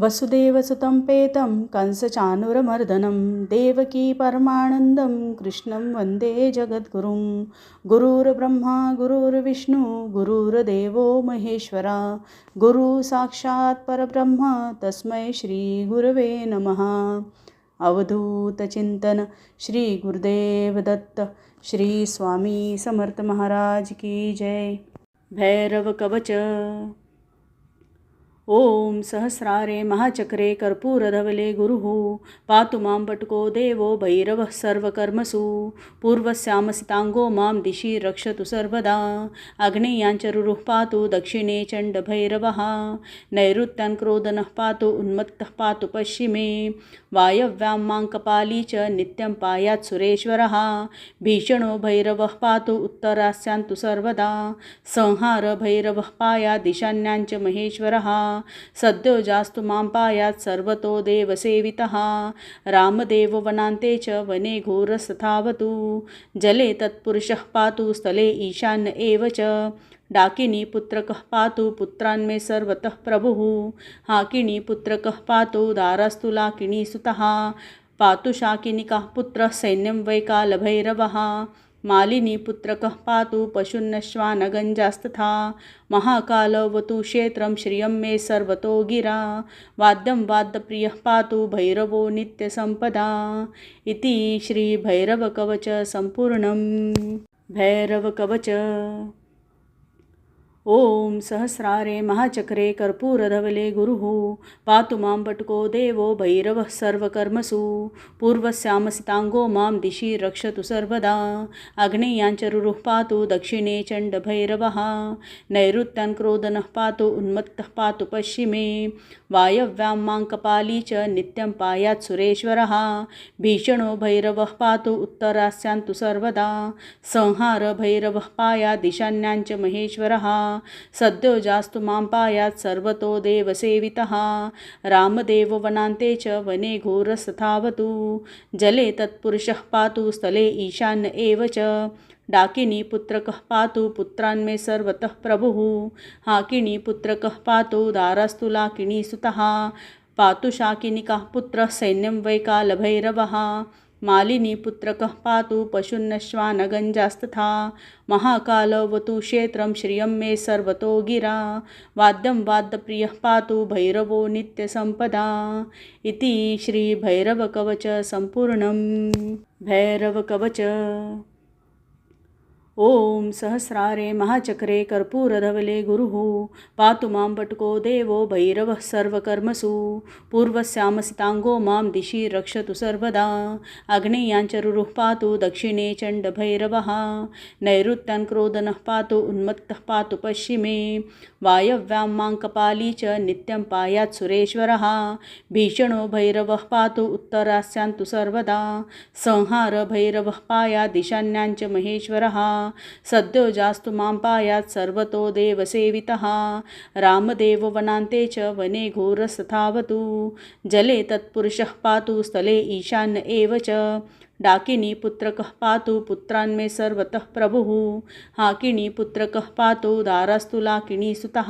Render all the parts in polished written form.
वसुदेवसुतं पेतं कंसचाणूरमर्दनं देवकी परमानन्दं कृष्णं वन्दे जगद्गुरुं गुरुर्ब्रह्मा गुरुर्विष्णू गुरुर्देवो महेश्वरा गुरु साक्षात् परब्रह्म तस्मै श्रीगुरवे नमः. अवधूतचिंतन श्री गुरुदेव दत्त श्री स्वामी समर्थ महाराज की जय. भैरव कवच. ओम सहस्रारे महाचक्रे कर्पूरधवले गुरुः पातु मां पटुको देवो भैरवः सर्वकर्मसु पूर्वस्यामसितांगो मां दिशि रक्षतु सर्वदा आग्नेयाञ्चरुरुः पातु दक्षिणे चण्डभैरवः नैऋत्यान् क्रोधनः पातु उन्मत्तः पातु पश्चिमे वायव्यां मां कपाली च नित्यं पायात् सुरेश्वरः भीषणो भैरवः पातु उत्तरास्यान्तु सर्वदा संहार भैरवः पायात् ईशान्याञ्च महेश्वरः सद्यो जास्तु मां पायात् सर्वतो देवसेवितः रामदेव वनान्ते च वने घोरस्तथावतु जले तत्पुरुषः पातु स्थले ईशान्य एव च डाकिनी पुत्रकः पातु पुत्रान् मे सर्वतः प्रभुः हाकिनी पुत्रकः पातु दारास्तु लाकिनी सुतः पातु शाकिनिकः पुत्रः सैन्यं वै कालभैरवः मालिनी पुत्रकः पातु पशुन्नश्वानगञ्जास्तथा महाकालवतु क्षेत्रं श्रियं मे सर्वतो गिरा वाद्यं वाद्यप्रियः पातु भैरवो नित्यसम्पदा. इति श्रीभैरवकवच सम्पूर्णं. भैरवकवच. ओम सहस्रारे महाचक्रे कर्पूरधवले गुरुः पातु मां पटुको देवो भैरवः सर्वकर्मसु पूर्वस्यामसितांगो मां दिशि रक्षतु सर्वदा आग्नेयाञ्चरुरुः पातु दक्षिणे चण्डभैरवः नैऋत्यान् क्रोधनः पातु उन्मत्तः पातु पश्चिमे वायव्यां मां कपाली च नित्यं पायात् सुरेश्वरः भीषणो भैरवः पातु उत्तरास्यान्तु सर्वदा संहार भैरवः पायात् ईशान्याञ्च महेश्वरः सद्यो जास्तु मां पायात् सर्वतो देवसेवितः रामदेव वनान्ते च वने घोरस्तथावतु जले तत्पुरुषः पातु स्थले ईशान्य एव च डाकिनी पुत्रकः पातु पुत्रान् मे सर्वतः प्रभुः हाकिनी पुत्रकः पातु दारास्तु लाकिनी सुतः पातु शाकिनिकः पुत्रः सैन्यं वै कालभैरवः मालिनी पुत्रकः पातु पशुन्नश्वानगञ्जास्तथा महाकालवतु क्षेत्रं श्रियं मे सर्वतो गिरा वाद्यं वाद्यप्रियः पातु भैरवो नित्यसम्पदा. इति श्रीभैरवकवच सम्पूर्णं. भैरवकवच. ओम सहस्रारे महाचक्रे कर्पूरधवले गुरुः पातु मां पटुको देवो भैरवः सर्वकर्मसु पूर्वस्यामसितांगो मां दिशि रक्षतु सर्वदा आग्नेयाञ्चरुरुः पातु दक्षिणे चण्डभैरवः नैऋत्यान् क्रोधनः पातु उन्मत्तः पातु पश्चिमे वायव्यां मां कपाली च नित्यं पायात् सुरेश्वरः भीषणो भैरवः पातु उत्तरास्यान्तु सर्वदा संहार भैरवः पायात् ईशान्याञ्च महेश्वरः सद्यो जास्तु मां पायात् सर्वतो देवसेवितः रामदेव वनान्ते च वने घोरस्तथावतु जले तत्पुरुषः पातु स्थले ईशान्य एव च डाकिनी पुत्रकः पातु पुत्रान् मे सर्वतः प्रभुः हाकिनी पुत्रकः पातु दारास्तु लाकिनी सुतः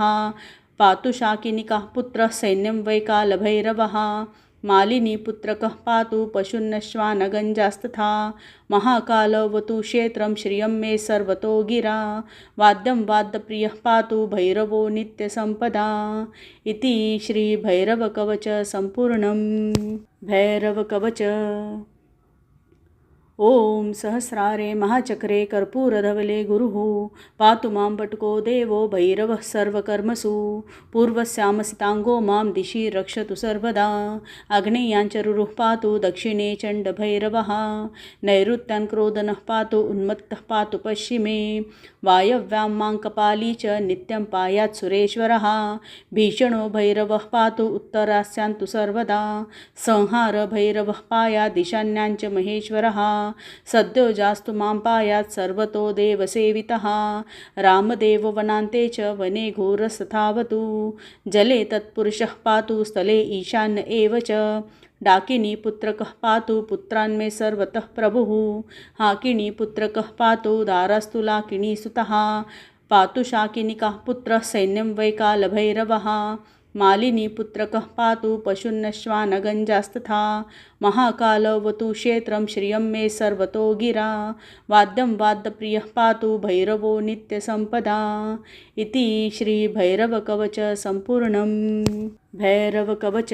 पातु शाकिनिकः पुत्रः सैन्यं वै कालभैरवः मालिनी पुत्रकः पातु पशुन्नश्वानगञ्जास्तथा महाकालवतु क्षेत्रं श्रियं मे सर्वतो गिरा वाद्यं वाद्यप्रियः पातु भैरवो नित्यसम्पदा. इति श्रीभैरवकवच सम्पूर्णं. भैरवकवच. मालिनी पुत्रकः पातु पशुन्नश्वानगञ्जास्तथा महाकालवतु क्षेत्रं श्रियं मे सर्वतो गिरा वाद्यं वाद्यप्रियः पातु भैरवो नित्यसम्पदा. इति श्रीभैरवकवच सम्पूर्णं. भैरवकवच. ओम सहस्रारे महाचक्रे कर्पूरधवले गुरुः पातु मां पटुको देवो भैरवः सर्वकर्मसु पूर्वस्यामसितांगो मां दिशि रक्षतु सर्वदा आग्नेयाञ्चरुरुः पातु दक्षिणे चण्डभैरवः नैऋत्यान् क्रोधनः पातु उन्मत्तः पातु पश्चिमे वायव्यां मां कपाली च नित्यं पायात् सुरेश्वरः भीषणो भैरवः पातु उत्तरास्यान्तु सर्वदा संहार भैरवः पायात् ईशान्याञ्च महेश्वरः सद्यो जास्तु मां पायात् सर्वतो देवसेवितः रामदेव वनान्ते च वने घोरस्तथावतु जले तत्पुरुषः पातु स्थले ईशान्य एव च डाकिनी पुत्रकः पातु पुत्रान् मे सर्वतः प्रभुः हाकिनी पुत्रकः पातु दारास्तु लाकिनी सुतः पातु शाकिनिकः पुत्रः सैन्यं वै कालभैरवः मालिनी पुत्रकः पातु पशुन्नश्वानगञ्जास्तथा महाकालवतु क्षेत्रं श्रियं मे सर्वतो गिरा वाद्यं वाद्यप्रियः पातु भैरवो नित्यसम्पदा इति श्रीभैरवकवच सम्पूर्णं। भैरवकवच।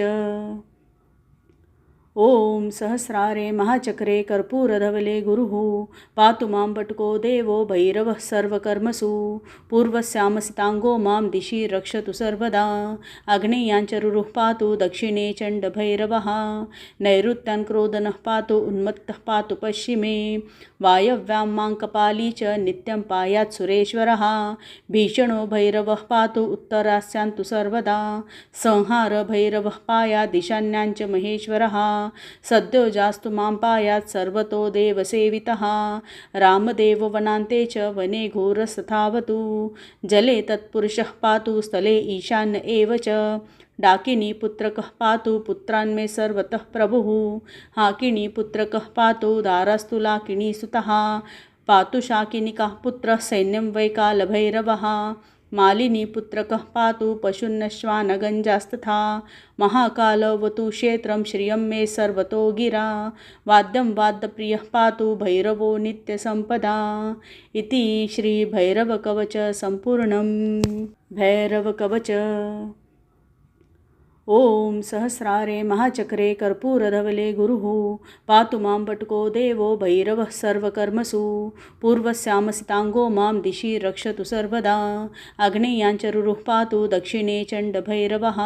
ॐ सहस्रारे महाचक्रे कर्पूरधवले गुरुः पातु मां वटुको देवो भैरवः सर्वकर्मसु पूर्वस्यामसिताङ्गो मां दिशि रक्षतु सर्वदा आग्नेयाञ्चरुरुः पातु दक्षिणे चण्डभैरवः नैऋत्यान् क्रोधनः पातु उन्मत्तः पातु पश्चिमे वायव्यां मां कपाली च नित्यं पायात् सुरेश्वरः भीषणो भैरवः पातु उत्तरास्यान्तु सर्वदा संहार भैरवः पायात् ईशान्याञ्च महेश्वरः सद्यो जास्तु मां पायात् सर्वतो देवसेवितः रामदेव वनान्ते च वने घोरस्तथावतु जले तत्पुरुषः पातु स्थले ईशान्य एव च डाकिनी पुत्रकः पातु पुत्रान्मे सर्वतः प्रभुः हाकिनी पुत्रकः पातु दारास्तु लाकिनी सुतः पातु शाकिनिकः पुत्रः सैन्यं वै कालभैरवः मालिनी पुत्रकः पातु पशुन्नश्वानगञ्जास्तथा महाकालवतु क्षेत्रं श्रियं मे सर्वतो गिरा वाद्यं वाद्यप्रियः पातु भैरवो नित्यसम्पदा इति श्रीभैरवकवच सम्पूर्णं। भैरवकवच। ॐ सहस्रारे महाचक्रे कर्पूरधवले गुरुः पातु मां वटुको देवो भैरवः सर्वकर्मसु पूर्वस्यामसिताङ्गो मां दिशि रक्षतु सर्वदा आग्नेयाञ्चरुरुः पातु दक्षिणे चण्डभैरवः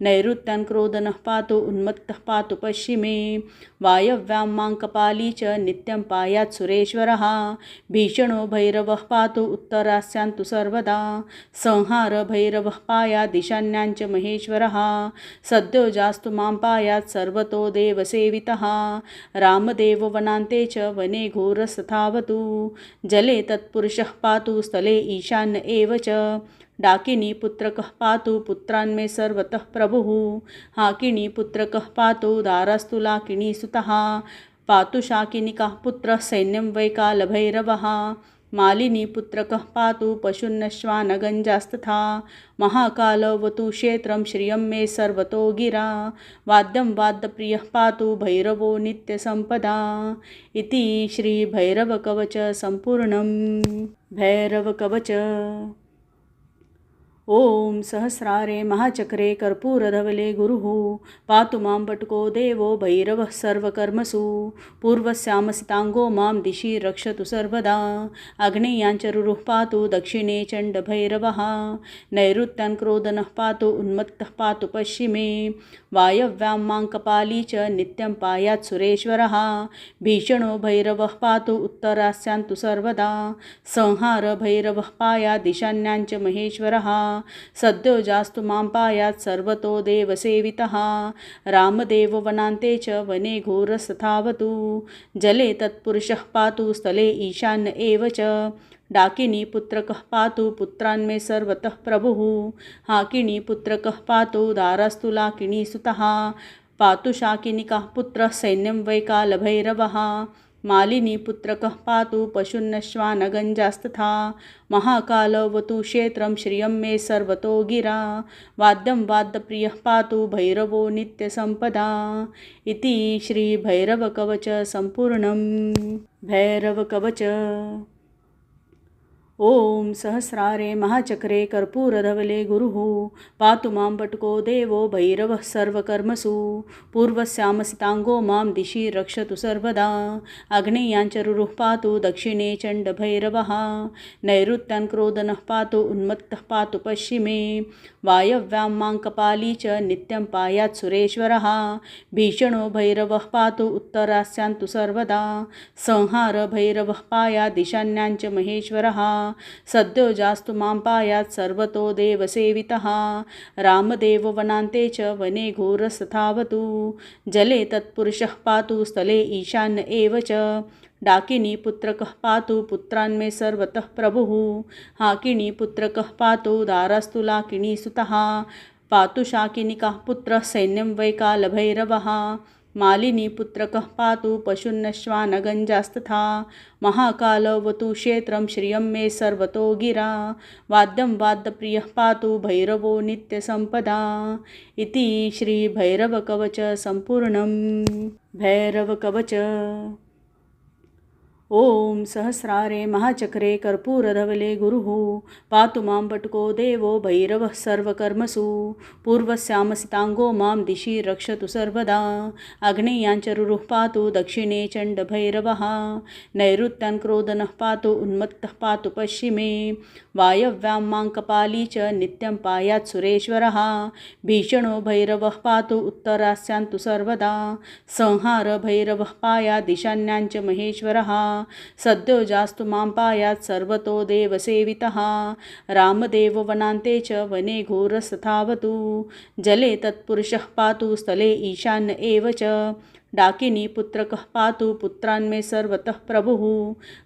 नैऋत्यान् क्रोधनः पातु उन्मत्तः पातु पश्चिमे वायव्यां मां कपाली च नित्यं पायात् सुरेश्वरः भीषणो भैरवः पातु उत्तरास्यान्तु सर्वदा संहार भैरवः पायात् ईशान्याञ्च महेश्वरः सद्यो जास्तु मां पायात् सर्वतो देवसेवितः रामदेव वनान्ते च वने घोरस्तथावतु जले तत्पुरुषः पातु स्थले ईशान्य एव च डाकिनी पुत्रकः पातु पुत्रान्मे सर्वतः प्रभुः हाकिनी पुत्रकः पातु दारास्तु लाकिनी सुतः पातु शाकिनिकः पुत्रः सैन्यं वै कालभैरवः मालिनी पुत्रकः पातु पशुन्नश्वानगञ्जास्तथा महाकालवतु क्षेत्रं श्रियं मे सर्वतो गिरा वाद्यं वाद्यप्रियः पातु भैरवो नित्यसम्पदा इति श्रीभैरवकवच सम्पूर्णं। भैरवकवच। ॐ सहस्रारे महाचक्रे कर्पूरधवले गुरुः पातु मां वटुको देवो भैरवः सर्वकर्मसु पूर्वस्यामसिताङ्गो मां दिशि रक्षतु सर्वदा आग्नेयाञ्चरुरुः पातु दक्षिणे चण्डभैरवः नैऋत्यान् क्रोधनः पातु उन्मत्तः पातु पश्चिमे वायव्यां मां कपाली च नित्यं पायात् सुरेश्वरः भीषणो भैरवः पातु उत्तरास्यान्तु सर्वदा संहार भैरवः पायात् ईशान्याञ्च महेश्वरः सद्यो जास्तु मां पायात् सर्वतो देवसेवितः रामदेव वनान्ते च वने घोरस्तथावतु जले तत्पुरुषः पातु स्थले ईशान्य एव च डाकिनी पुत्रकः पातु पुत्रान्मे सर्वतः प्रभुः हाकिनी पुत्रकः पातु दारास्तु लाकिनी सुतः पातु शाकिनिकः पुत्रः सैन्यं वै कालभैरवः मालिनी पुत्रकः पातु पशुन्नश्वानगञ्जास्तथा महाकालवतु क्षेत्रं श्रियं मे सर्वतो गिरा वाद्यं वाद्यप्रियः पातु भैरवो नित्यसम्पदा इति श्रीभैरवकवच सम्पूर्णं। भैरवकवच। ॐ सहस्रारे महाचक्रे कर्पूरधवले गुरुः पातु मां वटुको देवो भैरवः सर्वकर्मसु पूर्वस्यामसिताङ्गो मां दिशि रक्षतु सर्वदा आग्नेयाञ्चरुरुः पातु दक्षिणे चण्डभैरवः नैऋत्यान् क्रोधनः पातु उन्मत्तः पातु पश्चिमे वायव्यां मां कपाली च नित्यं पायात् सुरेश्वरः भीषणो भैरवः पातु उत्तरास्यान्तु सर्वदा संहार भैरवः पायात् ईशान्याञ्च महेश्वरः सद्यो जास्तु मां पायात् सर्वतो देवसेवितः रामदेव वनान्ते च वने घोरस्तथावतु जले तत्पुरुषः पातु स्थले ईशान्य एव च डाकिनी पुत्रकः पातु पुत्रान्मे सर्वतः प्रभुः हाकिनी पुत्रकः पातु दारास्तु लाकिनी सुतः पातु शाकिनिकः पुत्रः सैन्यं वै कालभैरवः मालिनी पुत्रकः पातु पशुन्नश्वानगञ्जास्तथा महाकालवतु क्षेत्रं श्रियं मे सर्वतो गिरा वाद्यं वाद्यप्रियः पातु भैरवो नित्यसम्पदा इति श्रीभैरवकवच सम्पूर्णं। भैरवकवच। ओम सहस्रारे महाचक्रे कर्पूरधवले गुरुः पातु मां पटुको देवो भैरवः सर्वकर्मसु पूर्वस्यामसिताङ्गो मां दिशि रक्षतु सर्वदा आग्नेयाञ्चरुरुः पातु दक्षिणे चण्डभैरवः नैऋत्यान् क्रोधनः पातु उन्मत्तः पातु पश्चिमे वायव्यां मां कपाली च नित्यं पायात् सुरेश्वरः भीषणो भैरवः पातु उत्तरास्यान्तु सर्वदा संहार भैरवः पायात् ईशान्याञ्च महेश्वरः सद्यो जास्तु मां पायात् सर्वतो देवसेवितः रामदेव वनान्ते च वने घोरस्तथावतु जले तत्पुरुषः पातु स्थले ईशान्य एव च डाकिनी पुत्रकः पातु पुत्रान् मे सर्वतः प्रभुः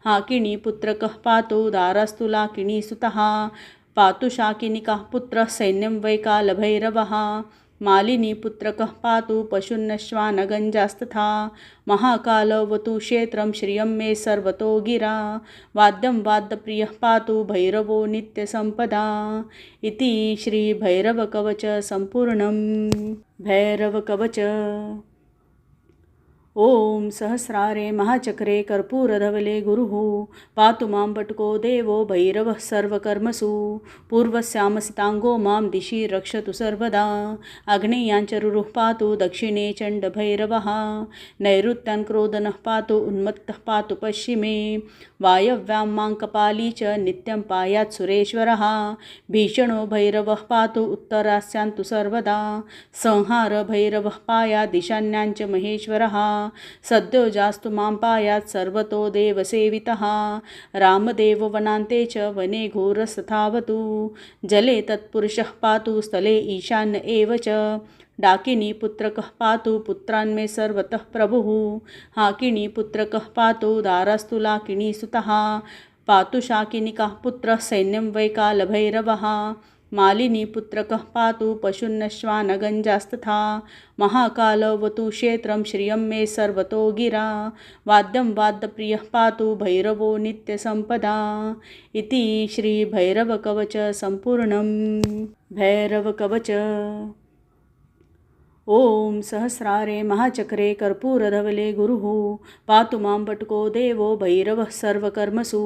हाकिनी पुत्रकः पातु दारास्तु लाकिनी सुतः पातु शाकिनिकः पुत्रः सैन्यं वै कालभैरवः मालिनी पुत्रकः पातु पशुन्नश्वानगञ्जास्तथा महाकालवतु क्षेत्रं श्रियं मे सर्वतो गिरा वाद्यं वाद्यप्रियः पातु भैरवो नित्यसम्पदा इति श्रीभैरवकवच सम्पूर्णं। भैरवकवच। ओम सहस्रारे महाचक्रे कर्पूरधवले गुरुः पातु मां पटुको देवो भैरवः सर्वकर्मसु पूर्वस्यामसिताङ्गो मां दिशि रक्षतु सर्वदा आग्नेयाञ्चरुरुः पातु दक्षिणे चण्डभैरवः नैऋत्यान् क्रोधनः पातु उन्मत्तः पातु पश्चिमे वायव्यां मां कपाली च नित्यं पायात् सुरेश्वरः भीषणो भैरवः पातु उत्तरास्यान्तु सर्वदा संहार भैरवः पायात् ईशान्याञ्च महेश्वरः सद्यो जास्तु मां पायात् सर्वतो देवसेवितः रामदेव वनान्ते च वने घोरस्तथावतु जले तत्पुरुषः पातु स्थले ईशान्य एव च डाकिनी पुत्रकः पातु पुत्रान् मे सर्वतः प्रभुः हाकिनी पुत्रकः पातु दारास्तु लाकिनी सुतः पातु शाकिनिकः पुत्रः सैन्यं वै कालभैरवः मालिनी पुत्रकः पातु पशुन्नश्वानगञ्जास्तथा महाकालवतु क्षेत्रं श्रियं मे सर्वतो गिरा वाद्यं वाद्यप्रियः पातु भैरवो नित्यसम्पदा इति श्रीभैरवकवच सम्पूर्णं। भैरवकवच। ओम सहस्रारे महाचक्रे कर्पूरधवले गुरुः पातु मां पटुको देवो भैरवः सर्वकर्मसु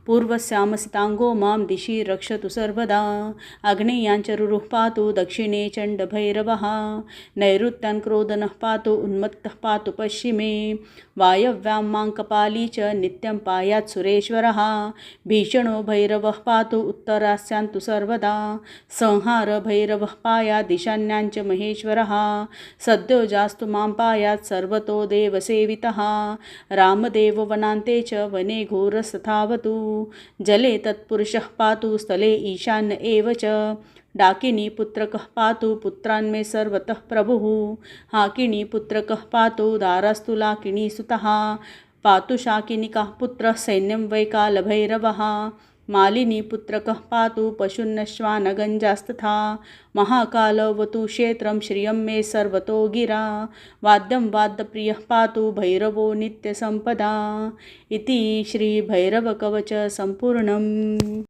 पूर्वस्यामसिताङ्गो मां दिशि रक्षतु सर्वदा आग्नेयाञ्चरुरुः पातु दक्षिणे चण्डभैरवः नैऋत्यान् क्रोधनः पातु उन्मत्तः पातु पश्चिमे वायव्यां मां कपाली च नित्यं पायात् सुरेश्वरः भीषणो भैरवः पातु उत्तरास्यान्तु सर्वदा संहार भैरवः पायात् ईशान्याञ्च महेश्वरः सद्यो जास्तु मां पायात् सर्वतो देवसेवितः रामदेव वनान्ते च वने घोरस्तथावतु जले तत्पुरुषः पातु स्थले ईशान्य एव च डाकिनी पुत्रकः पातु पुत्रान् मे सर्वतः प्रभुः हाकिनी पुत्रकः पातु दारास्तु लाकिनी सुतः पातु शाकिनिकः पुत्रः सैन्यं वै कालभैरवः मालिनी पुत्रकः पातु पशुन्नश्वानगञ्जास्तथा महाकालवतु क्षेत्रं श्रियं मे सर्वतो गिरा वाद्यं वाद्यप्रियः पातु भैरवो नित्यसम्पदा इति श्रीभैरवकवच सम्पूर्णम्।